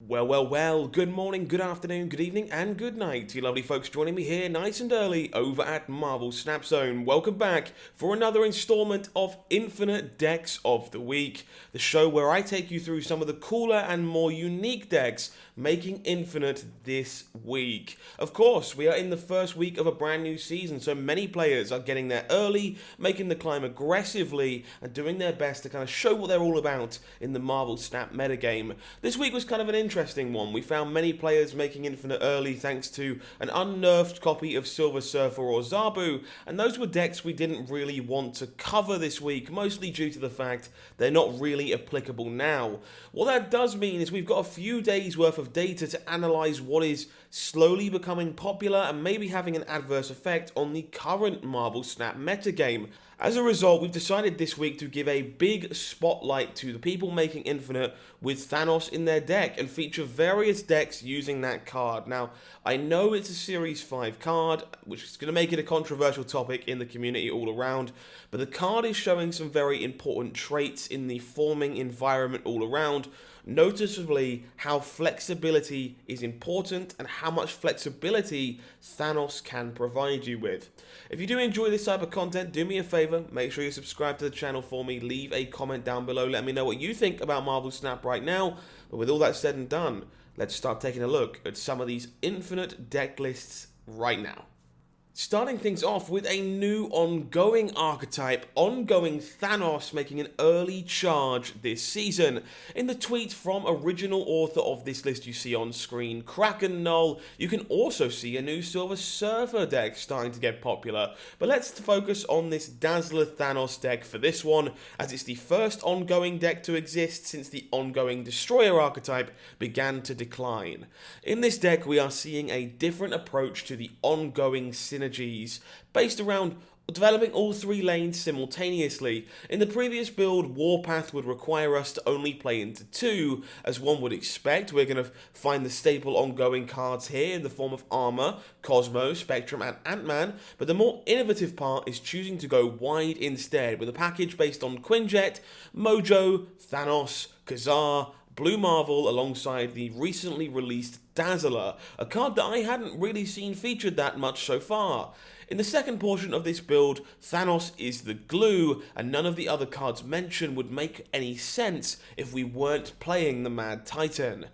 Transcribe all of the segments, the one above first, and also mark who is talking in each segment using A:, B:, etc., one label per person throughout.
A: Well, good morning, good afternoon, good evening, and good night to you lovely folks joining me here nice and early over at Marvel Snap Zone. Welcome back for another installment of Infinite Decks of the Week, the show where I take you through some of the cooler and more unique decks making Infinite this week. Of course, we are in the first week of a brand new season, so many players are getting there early, making the climb aggressively, and doing their best to kind of show what they're all about in the Marvel Snap metagame. This week was kind of an interesting one. We found many players making Infinite early thanks to an unnerfed copy of Silver Surfer or Zabu, and those were decks we didn't really want to cover this week, mostly due to the fact they're not really applicable now. What that does mean is we've got a few days worth of data to analyze what is slowly becoming popular and maybe having an adverse effect on the current Marvel Snap metagame. As a result, we've decided this week to give a big spotlight to the people making Infinite with Thanos in their deck and feature various decks using that card. Now, I know it's a Series 5 card, which is going to make it a controversial topic in the community all around, but the card is showing some very important traits in the forming environment all around, noticeably how flexibility is important and how much flexibility Thanos can provide you with. If you do enjoy this type of content, do me a favor, make sure you subscribe to the channel for me, leave a comment down below, let me know what you think about Marvel Snap right now. But with all that said and done, let's start taking a look at some of these Infinite deck lists right now. Starting things off with a new ongoing archetype, Ongoing Thanos, making an early charge this season. In the tweet from original author of this list you see on screen, Kraken Null, you can also see a new Silver Surfer deck starting to get popular. But let's focus on this Dazzler Thanos deck for this one, as it's the first ongoing deck to exist since the Ongoing Destroyer archetype began to decline. In this deck, we are seeing a different approach to the ongoing synergies based around developing all three lanes simultaneously. In the previous build, Warpath would require us to only play into two, as one would expect. We're going to find the staple ongoing cards here in the form of Armor, Cosmo, Spectrum, and Ant-Man, but the more innovative part is choosing to go wide instead, with a package based on Quinjet, Mojo, Thanos, Kazar, Blue Marvel, alongside the recently released Dazzler, a card that I hadn't really seen featured that much so far. In the second portion of this build, Thanos is the glue, and none of the other cards mentioned would make any sense if we weren't playing the Mad Titan.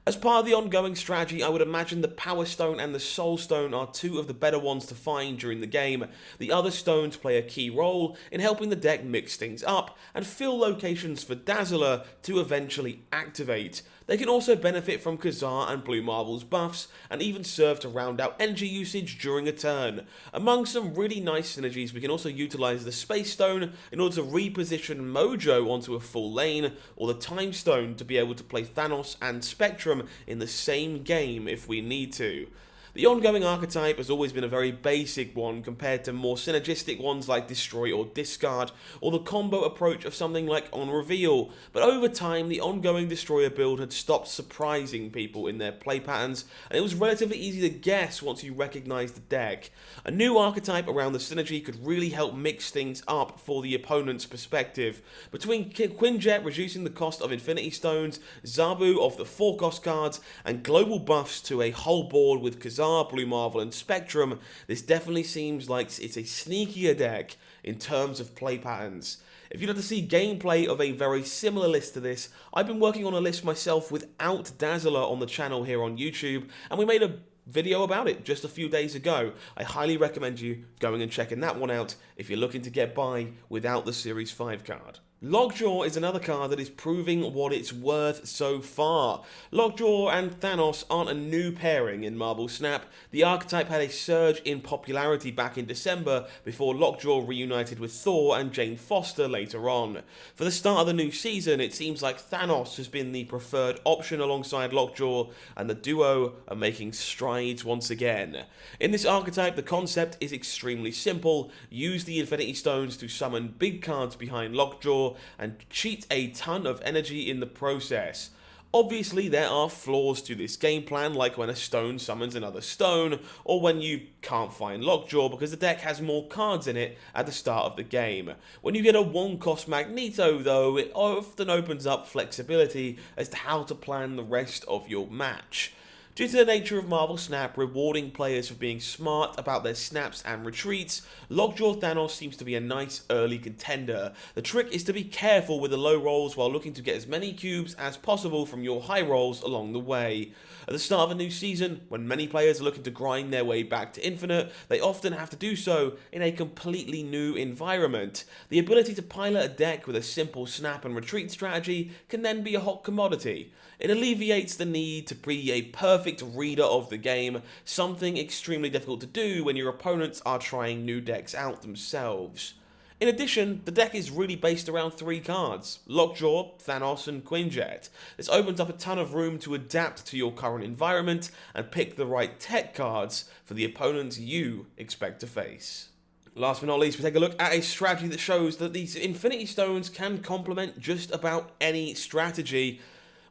A: As part of the ongoing strategy, I would imagine the Power Stone and the Soul Stone are two of the better ones to find during the game. The other stones play a key role in helping the deck mix things up and fill locations for Dazzler to eventually activate. They can also benefit from Kazar and Blue Marvel's buffs, and even serve to round out energy usage during a turn. Among some really nice synergies, we can also utilize the Space Stone in order to reposition Mojo onto a full lane, or the Time Stone to be able to play Thanos and Spectrum in the same game if we need to. The ongoing archetype has always been a very basic one compared to more synergistic ones like Destroy or Discard, or the combo approach of something like On Reveal, but over time the ongoing Destroyer build had stopped surprising people in their play patterns, and it was relatively easy to guess once you recognised the deck. A new archetype around the synergy could really help mix things up for the opponent's perspective. Between Quinjet reducing the cost of Infinity Stones, Zabu of the 4-cost cards, and global buffs to a whole board with Kazar, Blue Marvel, and Spectrum, this definitely seems like it's a sneakier deck in terms of play patterns. If you'd like to see gameplay of a very similar list to this, I've been working on a list myself without Dazzler on the channel here on YouTube, and we made a video about it just a few days ago. I highly recommend you going and checking that one out if you're looking to get by without the Series 5 card. Lockjaw is another card that is proving what it's worth so far. Lockjaw and Thanos aren't a new pairing in Marvel Snap. The archetype had a surge in popularity back in December before Lockjaw reunited with Thor and Jane Foster later on. For the start of the new season, it seems like Thanos has been the preferred option alongside Lockjaw, and the duo are making strides once again. In this archetype, the concept is extremely simple. Use the Infinity Stones to summon big cards behind Lockjaw and cheat a ton of energy in the process. Obviously, there are flaws to this game plan, like when a stone summons another stone, or when you can't find Lockjaw because the deck has more cards in it at the start of the game. When you get a one-cost Magneto, though, it often opens up flexibility as to how to plan the rest of your match. Due to the nature of Marvel Snap rewarding players for being smart about their snaps and retreats, Lockjaw Thanos seems to be a nice early contender. The trick is to be careful with the low rolls while looking to get as many cubes as possible from your high rolls along the way. At the start of a new season, when many players are looking to grind their way back to Infinite, they often have to do so in a completely new environment. The ability to pilot a deck with a simple snap and retreat strategy can then be a hot commodity. It alleviates the need to be a perfect reader of the game, something extremely difficult to do when your opponents are trying new decks out themselves. In addition, the deck is really based around 3 cards, Lockjaw, Thanos and Quinjet. This opens up a ton of room to adapt to your current environment and pick the right tech cards for the opponents you expect to face. Last but not least, we take a look at a strategy that shows that these Infinity Stones can complement just about any strategy.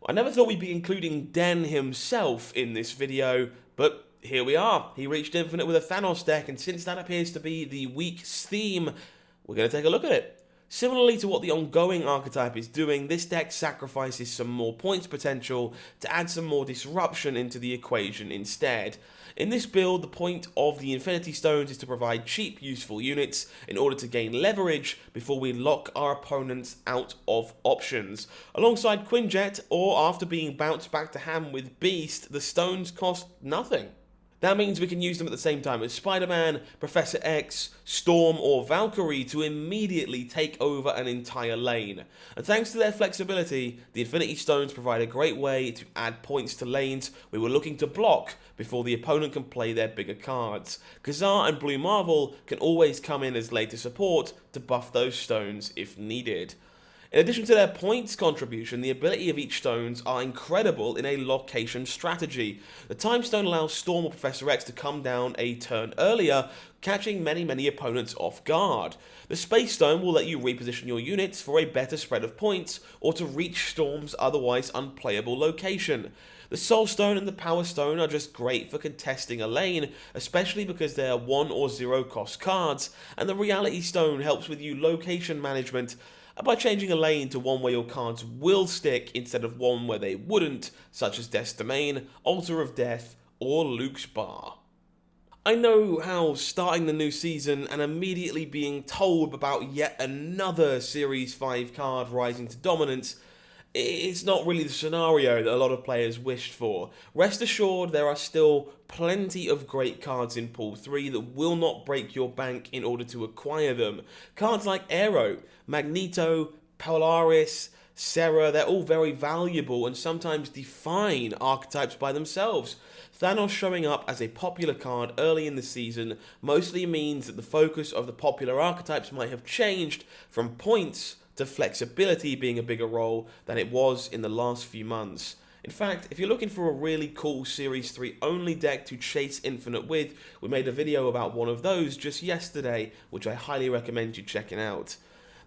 A: I never thought we'd be including Den himself in this video, but here we are. He reached Infinite with a Thanos deck, and since that appears to be the week's theme, we're going to take a look at it. Similarly to what the ongoing archetype is doing, this deck sacrifices some more points potential to add some more disruption into the equation instead. In this build, the point of the Infinity Stones is to provide cheap, useful units in order to gain leverage before we lock our opponents out of options. Alongside Quinjet, or after being bounced back to hand with Beast, the stones cost nothing. That means we can use them at the same time as Spider-Man, Professor X, Storm or Valkyrie to immediately take over an entire lane. And thanks to their flexibility, the Infinity Stones provide a great way to add points to lanes we were looking to block before the opponent can play their bigger cards. Kazar and Blue Marvel can always come in as later support to buff those stones if needed. In addition to their points contribution, the ability of each stones are incredible in a location strategy. The Time Stone allows Storm or Professor X to come down a turn earlier, catching many opponents off guard. The Space Stone will let you reposition your units for a better spread of points, or to reach Storm's otherwise unplayable location. The Soul Stone and the Power Stone are just great for contesting a lane, especially because they are 1 or 0 cost cards, and the Reality Stone helps with you location management by changing a lane to one where your cards will stick instead of one where they wouldn't, such as Death's Domain, Altar of Death, or Luke's Bar. I know how starting the new season and immediately being told about yet another Series 5 card rising to dominance, it's not really the scenario that a lot of players wished for. Rest assured, there are still plenty of great cards in Pool 3 that will not break your bank in order to acquire them. Cards like Aero, Magneto, Polaris, Serra, they're all very valuable and sometimes define archetypes by themselves. Thanos showing up as a popular card early in the season mostly means that the focus of the popular archetypes might have changed from points to flexibility being a bigger role than it was in the last few months. In fact, if you're looking for a really cool Series 3 only deck to chase Infinite with, we made a video about one of those just yesterday, which I highly recommend you checking out.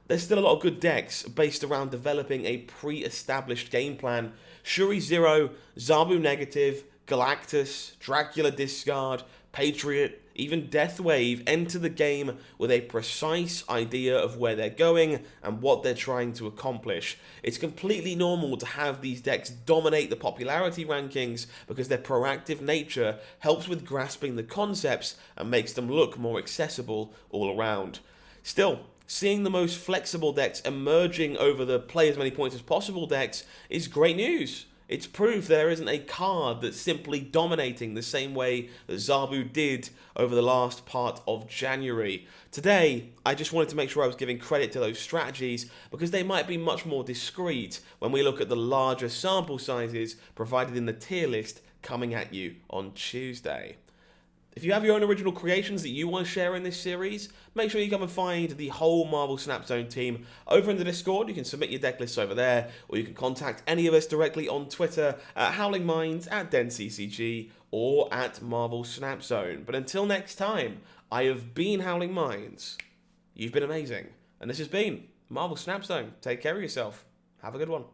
A: There's still a lot of good decks based around developing a pre-established game plan. Shuri Zero, Zabu Negative, Galactus, Dracula Discard, Patriot, even Deathwave enter the game with a precise idea of where they're going and what they're trying to accomplish. It's completely normal to have these decks dominate the popularity rankings because their proactive nature helps with grasping the concepts and makes them look more accessible all around. Still, seeing the most flexible decks emerging over the play as many points as possible decks is great news. It's proof there isn't a card that's simply dominating the same way that Zabu did over the last part of January. Today, I just wanted to make sure I was giving credit to those strategies because they might be much more discreet when we look at the larger sample sizes provided in the tier list coming at you on Tuesday. If you have your own original creations that you want to share in this series, make sure you come and find the whole Marvel Snap Zone team over in the Discord. You can submit your deck lists over there, or you can contact any of us directly on Twitter at HowlingMines, at DenCCG, or at Marvel Snap Zone. But until next time, I have been HowlingMines. You've been amazing. And this has been Marvel Snap Zone. Take care of yourself. Have a good one.